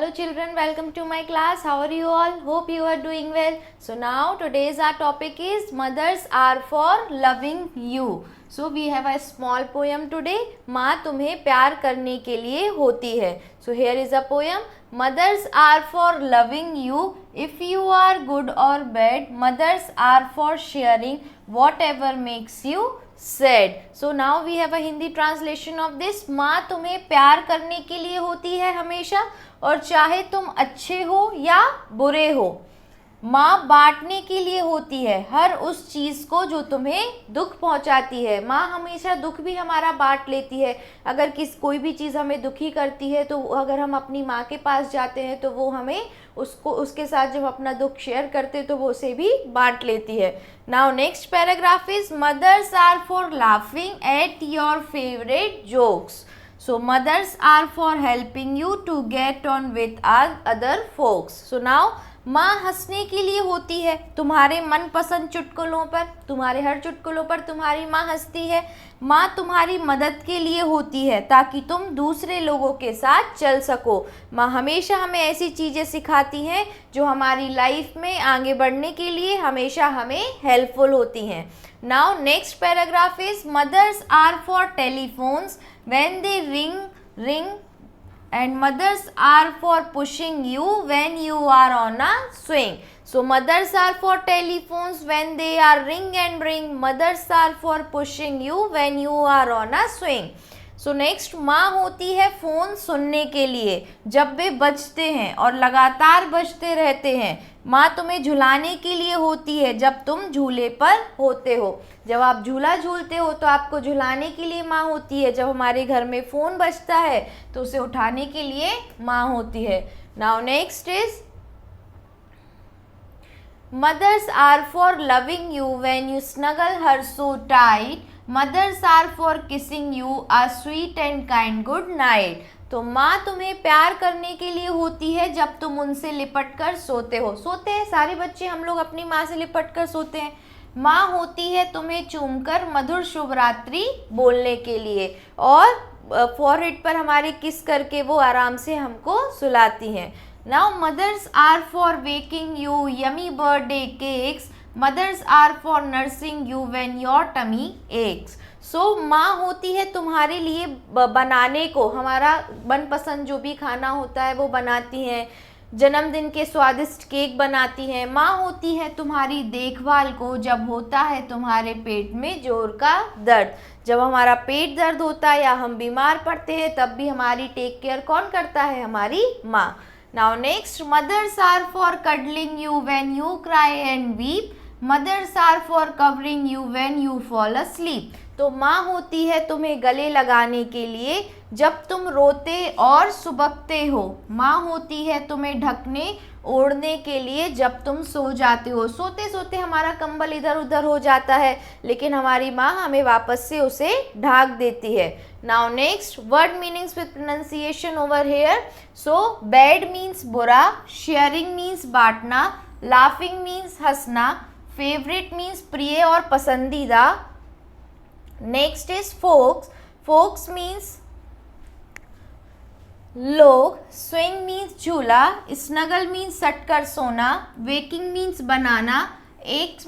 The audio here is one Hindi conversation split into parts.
Hello children, welcome to my class. How are you all? Hope you are doing well. So now today's our topic is mothers are for loving you. So we have a small poem today. माँ तुम्हें प्यार करने के लिए होती है. So here is a poem. Mothers are for loving you. If you are good or bad, mothers are for sharing whatever makes you sad. So now we have a Hindi translation of this. माँ तुम्हें प्यार करने के लिए होती है हमेशा, और चाहे तुम अच्छे हो या बुरे हो. माँ बांटने के लिए होती है हर उस चीज़ को जो तुम्हें दुख पहुँचाती है. माँ हमेशा दुख भी हमारा बांट लेती है. अगर कोई भी चीज़ हमें दुखी करती है तो अगर हम अपनी माँ के पास जाते हैं तो वो हमें उसके साथ जब अपना दुख शेयर करते हैं तो वो उसे भी बांट लेती है. Now next paragraph is mothers are for laughing at your favourite jokes. So mothers are for helping you to get on with other folks. So now माँ हंसने के लिए होती है तुम्हारे मनपसंद चुटकुलों पर. तुम्हारे हर चुटकुलों पर तुम्हारी माँ हंसती है. माँ तुम्हारी मदद के लिए होती है ताकि तुम दूसरे लोगों के साथ चल सको. माँ हमेशा हमें ऐसी चीज़ें सिखाती हैं जो हमारी लाइफ में आगे बढ़ने के लिए हमेशा हमें हेल्पफुल होती हैं. Now next paragraph is mothers are for telephones when they ring and mothers are for pushing you when you are on a swing. So mothers are for telephones when they are ring. Mothers are for pushing you when you are on a swing. So next माँ होती है फ़ोन सुनने के लिए जब वे बजते हैं और लगातार बजते रहते हैं. माँ तुम्हें झुलाने के लिए होती है जब तुम झूले पर होते हो. जब आप झूला झूलते हो तो आपको झुलाने के लिए माँ होती है. जब हमारे घर में फ़ोन बजता है तो उसे उठाने के लिए माँ होती है. Now next is mothers are for loving you when you snuggle her so tight. Mothers are for kissing you a sweet and kind good night. तो माँ तुम्हें प्यार करने के लिए होती है जब तुम उनसे लिपट कर सोते हो. सोते हैं सारे बच्चे, हम लोग अपनी माँ से लिपट कर सोते हैं. माँ होती है तुम्हें चूमकर मधुर शुभ रात्रि बोलने के लिए और फॉरहेड पर हमारे किस करके वो आराम से हमको सुलाती हैं. Now mothers are for baking you yummy birthday cakes. Mothers are for nursing you when your tummy aches. So माँ होती है तुम्हारे लिए बनाने को, हमारा मनपसंद जो भी खाना होता है वो बनाती हैं. जन्मदिन के स्वादिष्ट केक बनाती हैं. माँ होती है तुम्हारी देखभाल को जब होता है तुम्हारे पेट में जोर का दर्द. जब हमारा पेट दर्द होता है या हम बीमार पड़ते हैं तब भी हमारी टेक केयर कौन करता है? हमारी माँ. Now next, mothers are for cuddling you when you cry and weep. Mothers are for covering you when you fall asleep. तो माँ होती है तुम्हें गले लगाने के लिए जब तुम रोते और सुबकते हो. माँ होती है तुम्हें ढकने ओढ़ने के लिए जब तुम सो जाते हो. सोते सोते हमारा कंबल इधर उधर हो जाता है लेकिन हमारी माँ हमें वापस से उसे ढाक देती है. Now next, word meanings with pronunciation over here. So bad means बुरा, sharing means बांटना, laughing means हंसना, favorite means प्रिय और पसंदीदा. Next is folks. Folks means लोग, swing means झूला, snuggle means सट कर सोना, waking means बनाना, eggs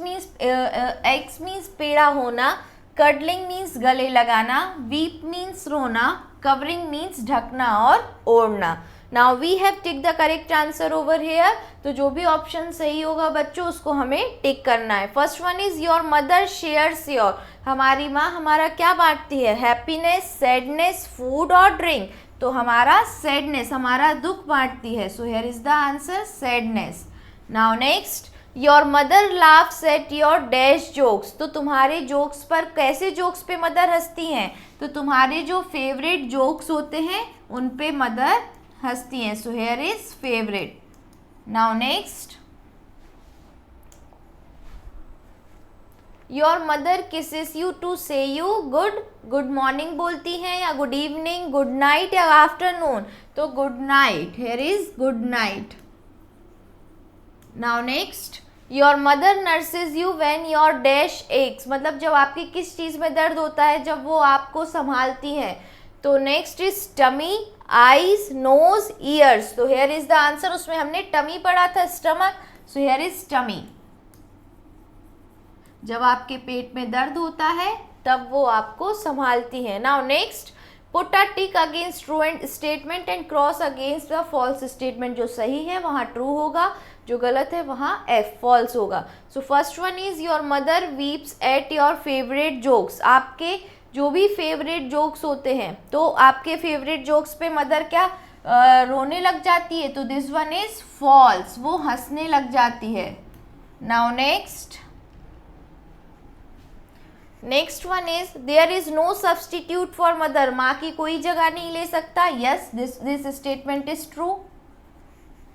means पेड़ा होना, cuddling means गले लगाना, weep means रोना, covering means ढकना और ओढ़ना. Now we have tick the correct answer over here. तो जो भी ऑप्शन सही होगा बच्चों उसको हमें टिक करना है. First one is your mother shares your. हमारी माँ हमारा क्या बांटती है? हैप्पीनेस, सैडनेस, फूड और ड्रिंक. तो हमारा सैडनेस, हमारा दुख बांटती है. सो here is the answer sadness. Now next, your mother laughs at your dash jokes. तो तुम्हारे जोक्स पर, कैसे जोक्स पे मदर हंसती हैं? तो तुम्हारे जो फेवरेट जोक्स होते हैं उन पे मदर हंसती हैं. So here is favourite. Now next, your mother kisses you to say you good morning बोलती हैं या गुड इवनिंग, गुड नाइट या आफ्टरनून. तो good night, here is good night. Now next, your mother nurses you when your dash x. मतलब जब आपकी किस चीज़ में दर्द होता है, जब वो आपको संभालती हैं. तो next is tummy eyes, nose, ears. तो हेयर इज द आंसर। उसमें हमने टमी पढ़ा था, stomach, so here is tummy. जब आपके पेट में दर्द होता है तब वो आपको संभालती है। Now next, put a tick against true and statement and cross against the false statement. जो सही है वहाँ ट्रू होगा, जो गलत है वहाँ एफ फॉल्स होगा। सो first one is your mother weeps eight your favourite jokes. आपके जो भी फेवरेट जोक्स होते हैं, तो आपके फेवरेट जोक्स पे मदर क्या रोने लग जाती है, तो दिस वन इज फॉल्स, वो हंसने लग जाती है। Now next one is there is no substitute for mother. माँ की कोई जगह नहीं ले सकता। Yes, this statement is true.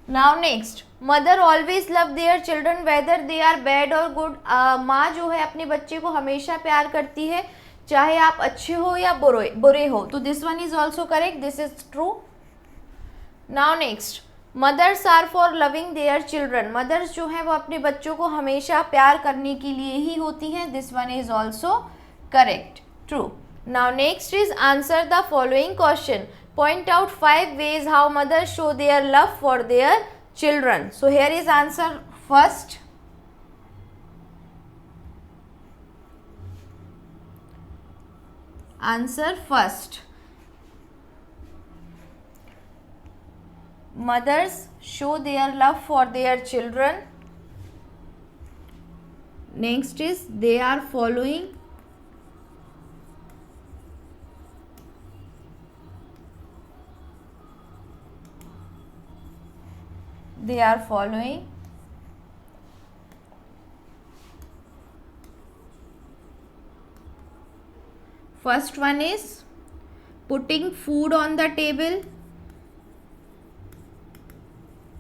Now next, mother always love their children whether they are bad और गुड। माँ जो है अपने बच्चे को हमेशा प्यार करती है, चाहे आप अच्छे हो या बुरे हो। तो this one is also correct, this is true. Now next, mothers are for loving their children. Mothers जो है वो अपने बच्चों को हमेशा प्यार करने के लिए ही होती हैं। This one is also correct, true. Now next is answer the following question. Point out 5 ways how mothers show their love for their children. So here is answer first. Answer first. Mothers show their love for their children. Next is they are following first one is putting food on the table.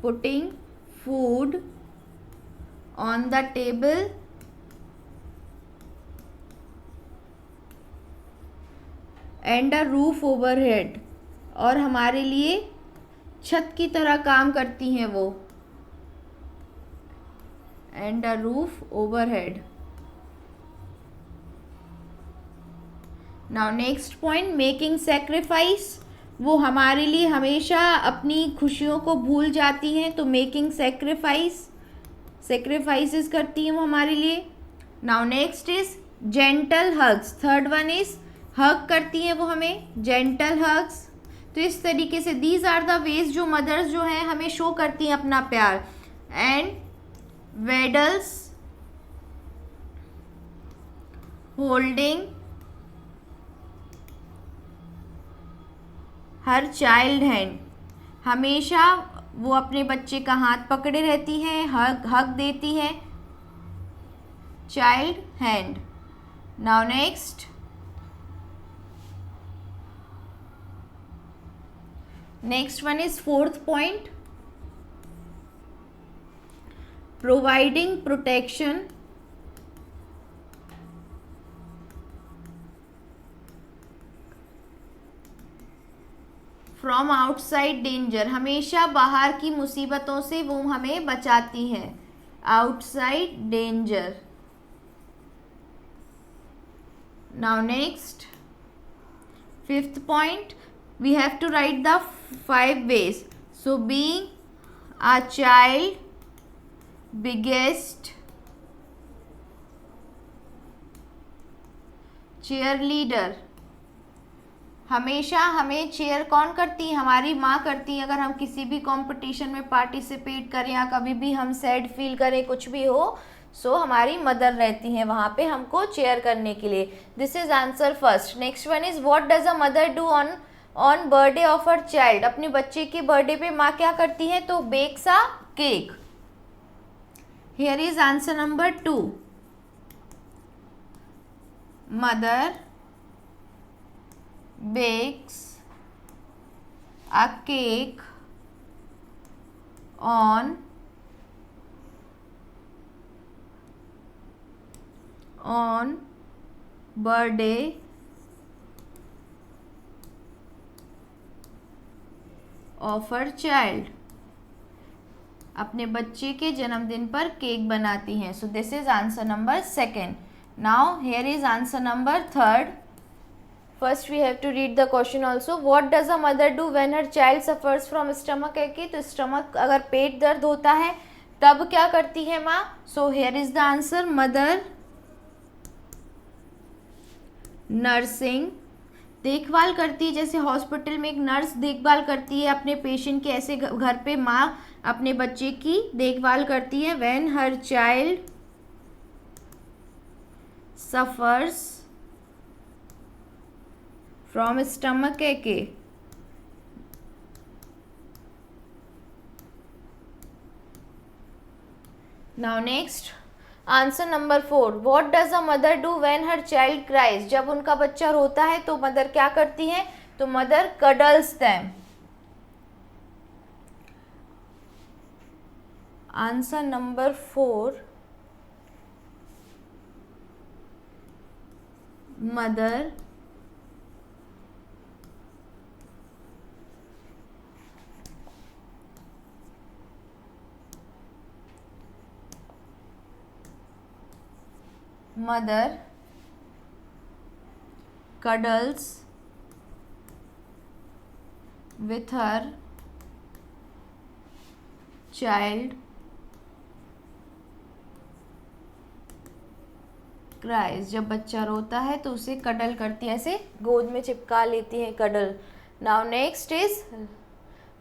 Putting food on the table and a roof overhead. और हमारे लिए छत की तरह काम करती हैं वो। And a roof overhead. Now next point, making sacrifice. वो हमारे लिए हमेशा अपनी खुशियों को भूल जाती हैं, तो मेकिंग सेक्रीफाइसेस करती हैं वो हमारे लिए। Now next is gentle hugs. Third one is hug करती हैं वो हमें, जेंटल हग्स। तो इस तरीके से दीज आर द वेज जो मदर्स जो हैं हमें शो करती हैं अपना प्यार। And Weddle's holding her child hand. हमेशा वो अपने बच्चे का हाथ पकड़े रहती हैं, हग देती हैं, child hand. Now next one is fourth point, providing protection from outside danger। हमेशा बाहर की मुसीबतों से वो हमें बचाती हैं, outside danger। Now next, fifth point, we have to write the 5 ways. So being a child biggest cheerleader। हमेशा हमें चेयर कौन करती है, हमारी माँ करती है। अगर हम किसी भी कंपटीशन में पार्टिसिपेट करें या कभी भी हम सैड फील करें, कुछ भी हो, सो हमारी मदर रहती हैं वहाँ पे हमको चेयर करने के लिए। This is answer first. Next one is what does a mother do on birthday of her child. अपने बच्चे के बर्थडे पे माँ क्या करती है, तो bakes a cake. Here is answer number 2। Mother bakes a cake on birthday of her child। अपने बच्चे के जन्मदिन पर केक बनाती हैं। सो this is answer number 2। Now here is answer number 3। First we have to read the question also. What does a mother do when her child suffers from stomach ache? तो stomach अगर पेट दर्द होता है तब क्या करती है माँ? So here is the answer. Mother nursing, देखभाल करती है, जैसे हॉस्पिटल में एक नर्स देखभाल करती है अपने पेशेंट की, ऐसे घर पे माँ अपने बच्चे की देखभाल करती है. When her child suffers from stomach ache. Now next answer number 4. What does a mother do when her child cries? जब उनका बच्चा रोता है तो मदर क्या करती है? तो mother cuddles them. Answer number 4, mother cuddles with her child cries. जब बच्चा रोता है तो उसे कडल करती है, ऐसे गोद में चिपका लेती है, cuddle. Now next is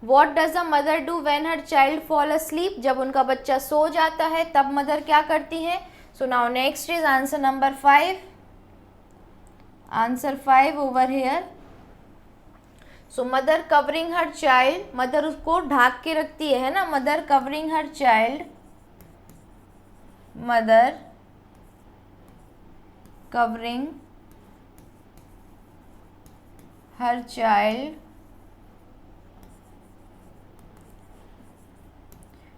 what does a mother do when her child fall asleep? जब उनका बच्चा सो जाता है तब मदर क्या करती है? So now next is answer number 5. Answer 5 over here. So mother covering her child, mother उसको ढाक के रखती है ना, mother covering her child, mother covering her child,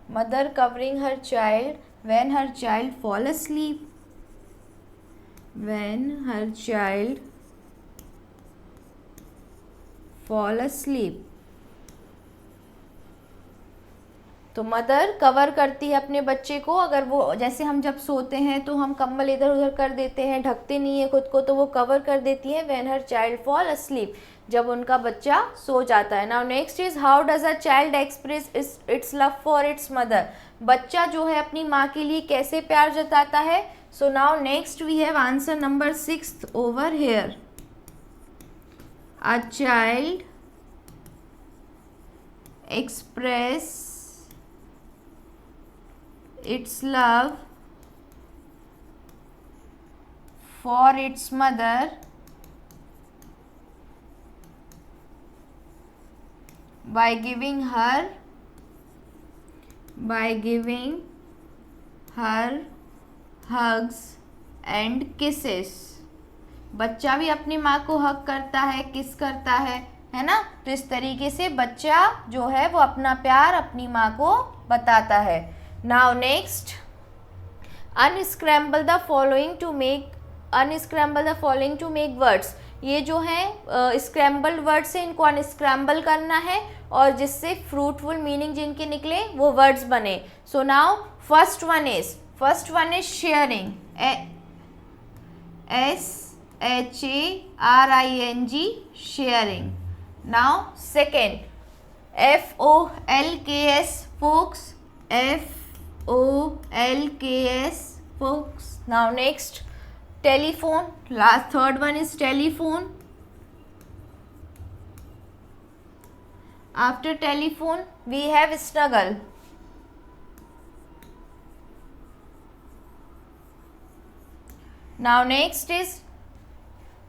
mother covering her child when her child fall asleep. When her child fall asleep. तो मदर कवर करती है अपने बच्चे को. अगर वो, जैसे हम जब सोते हैं तो हम कंबल इधर उधर कर देते हैं, ढकते नहीं है खुद को, तो वो कवर कर देती है when her child fall asleep, जब उनका बच्चा सो जाता है. Now next is how does a child express it's love for its mother? बच्चा जो है अपनी माँ के लिए कैसे प्यार जताता है? So now next we have answer number 6 over here. A child express its love for its mother by giving her hugs and kisses. बच्चा भी अपनी माँ को हग करता है, किस करता है ना? तो इस तरीके से बच्चा जो है वो अपना प्यार अपनी माँ को बताता है. Now next, unscramble the following to make words. ये जो है स्क्रैम्बल्ड वर्ड्स है, इनको अनस्क्रैम्बल करना है और जिससे फ्रूटफुल मीनिंग जिनके निकले वो वर्ड्स बने. So now first one is sharing, SHARING, sharing. Now second FOLKS, folks, FOLKS, folks. Now next, telephone. Third one is telephone. After telephone we have snuggle. Now next is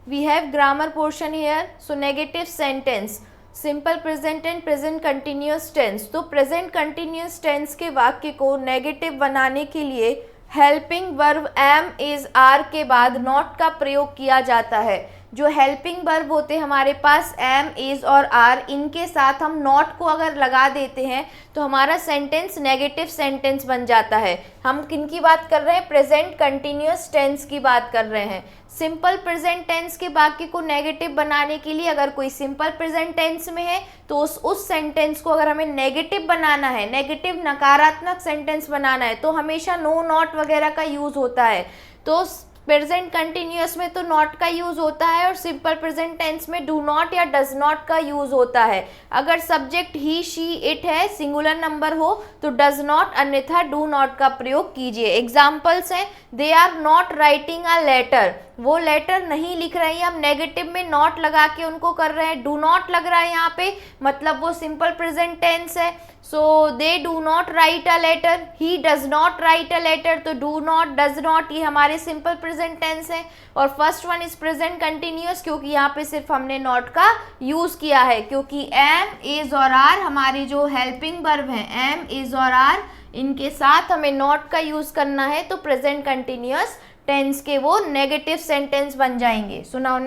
we have grammar portion here. So negative sentence, simple present and present continuous tense. तो प्रेजेंट कंटिन्यूस टेंस के वाक्य को नेगेटिव बनाने के लिए helping verb am is are के बाद नॉट का प्रयोग किया जाता है. जो हेल्पिंग वर्ब होते हैं हमारे पास एम, इज और आर, इनके साथ हम नॉट को अगर लगा देते हैं तो हमारा सेंटेंस नेगेटिव सेंटेंस बन जाता है. हम किन की बात कर रहे हैं? प्रेजेंट कंटिन्यूस टेंस की बात कर रहे हैं. सिंपल प्रेजेंट टेंस के वाक्य को नेगेटिव बनाने के लिए अगर कोई सिंपल प्रेजेंट टेंस में है तो उस सेंटेंस को अगर हमें नेगेटिव बनाना है, नेगेटिव नकारात्मक सेंटेंस बनाना है, तो हमेशा नो नॉट वगैरह का यूज होता है. तो प्रेजेंट कंटिन्यूअस में तो नॉट का यूज होता है और सिंपल प्रेजेंट टेंस में डू नॉट या डज नॉट का यूज होता है। अगर सब्जेक्ट ही शी इट है, सिंगुलर नंबर हो तो डज नॉट अन्यथा डू नॉट का प्रयोग कीजिए। एग्जाम्पल्स हैं, they are not writing a letter, वो लेटर नहीं लिख रही है, हम नेगेटिव में नॉट लगा के उनको कर रहे हैं, डू नॉट लग रहा है यहाँ पे, मतलब वो सिंपल प्रेजेंट टेंस है। So they do not write a letter, he does not write a letter, तो डू नॉट डज नॉट ये हमारे सिंपल प्रेजेंट टेंस है। और first one is present continuous, क्योंकि यहाँ पे सिर्फ हमने नॉट का यूज किया है, क्योंकि एम इज और आर हमारे जो हेल्पिंग वर्ब हैं, एम इज और आर, इनके साथ हमें नॉट का यूज करना है, तो प्रेजेंट कंटिन्यूअस टेंस के वो नेगेटिव सेंटेंस बन जाएंगे। So now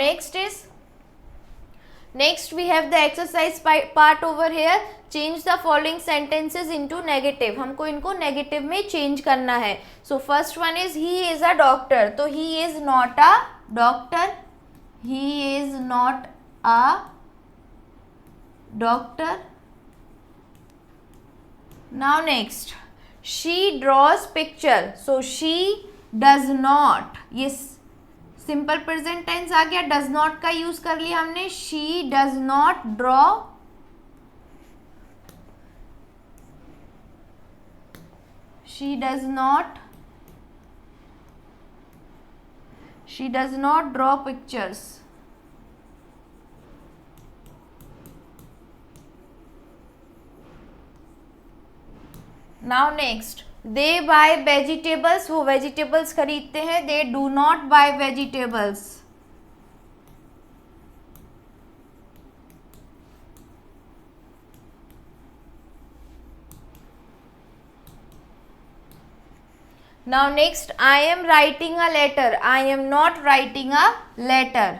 next we have the exercise part over here. Change the following sentences into negative, हमको इनको नेगेटिव में चेंज करना है। So first one is he is a doctor, तो he is not a doctor, he is not a doctor. Now next, she draws picture, so she does not, ये सिंपल प्रेजेंट टेंस आ गया, डज नॉट का यूज कर लिया हमने, she does not draw, she does not draw pictures. Now next, they buy vegetables, वो वेजिटेबल्स खरीदते हैं, they do not buy vegetables. Now next, I am writing a letter, I am not writing a letter.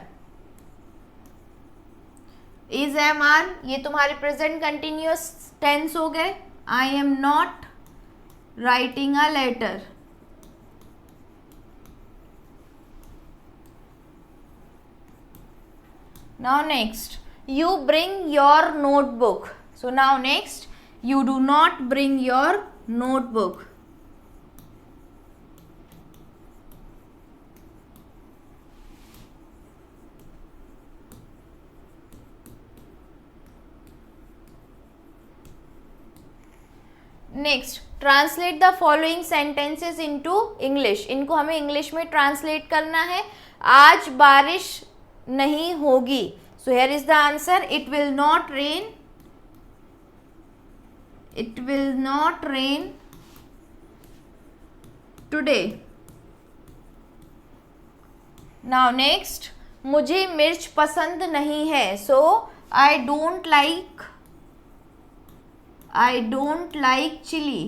Is am are ये तुम्हारे प्रेजेंट कंटिन्यूअस टेंस हो गए, I am not writing a letter. Now next, you bring your notebook. So now next, you do not bring your notebook. Next, translate the following sentences into English, इनको हमें इंग्लिश में ट्रांसलेट करना है। आज बारिश नहीं होगी, so here is the answer, it will not rain, it will not rain today. Now next, मुझे मिर्च पसंद नहीं है, so I don't like, I don't like chili.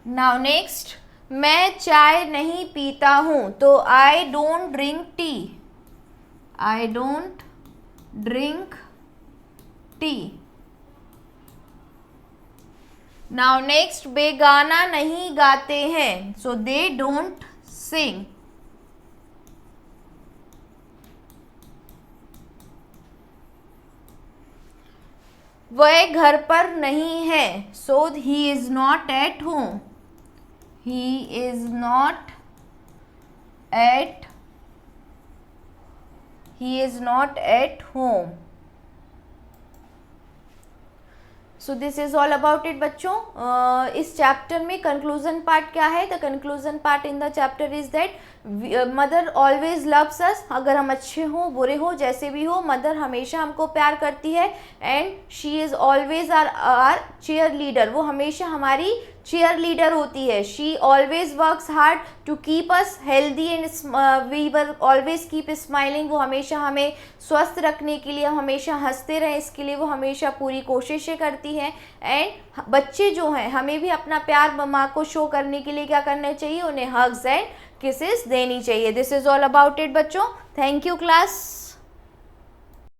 Now next, मैं चाय नहीं पीता हूँ, तो I don't drink tea. I don't drink tea. Now next, वे गाना नहीं गाते हैं, so they don't sing. वह घर पर नहीं है, so he is not at home, he is not at home. So this is all about it बच्चों। इस चैप्टर में कंक्लूजन पार्ट क्या है? The conclusion part in the chapter is that mother always loves us, अगर हम अच्छे हो बुरे हो जैसे भी हो, मदर हमेशा हमको प्यार करती है। And she is always our cheerleader, वो हमेशा हमारी चीयर लीडर होती है। She always works hard to keep us healthy and we were always keep smiling, वो हमेशा हमें स्वस्थ रखने के लिए, हम हमेशा हंसते रहें इसके लिए वो हमेशा पूरी कोशिशें करती हैं। एंड बच्चे जो हैं हमें भी अपना प्यार माँ को शो करने के लिए क्या करना चाहिए? उन्हें हग्स एंड किसेस देनी चाहिए। This is all about it बच्चों। Thank you class.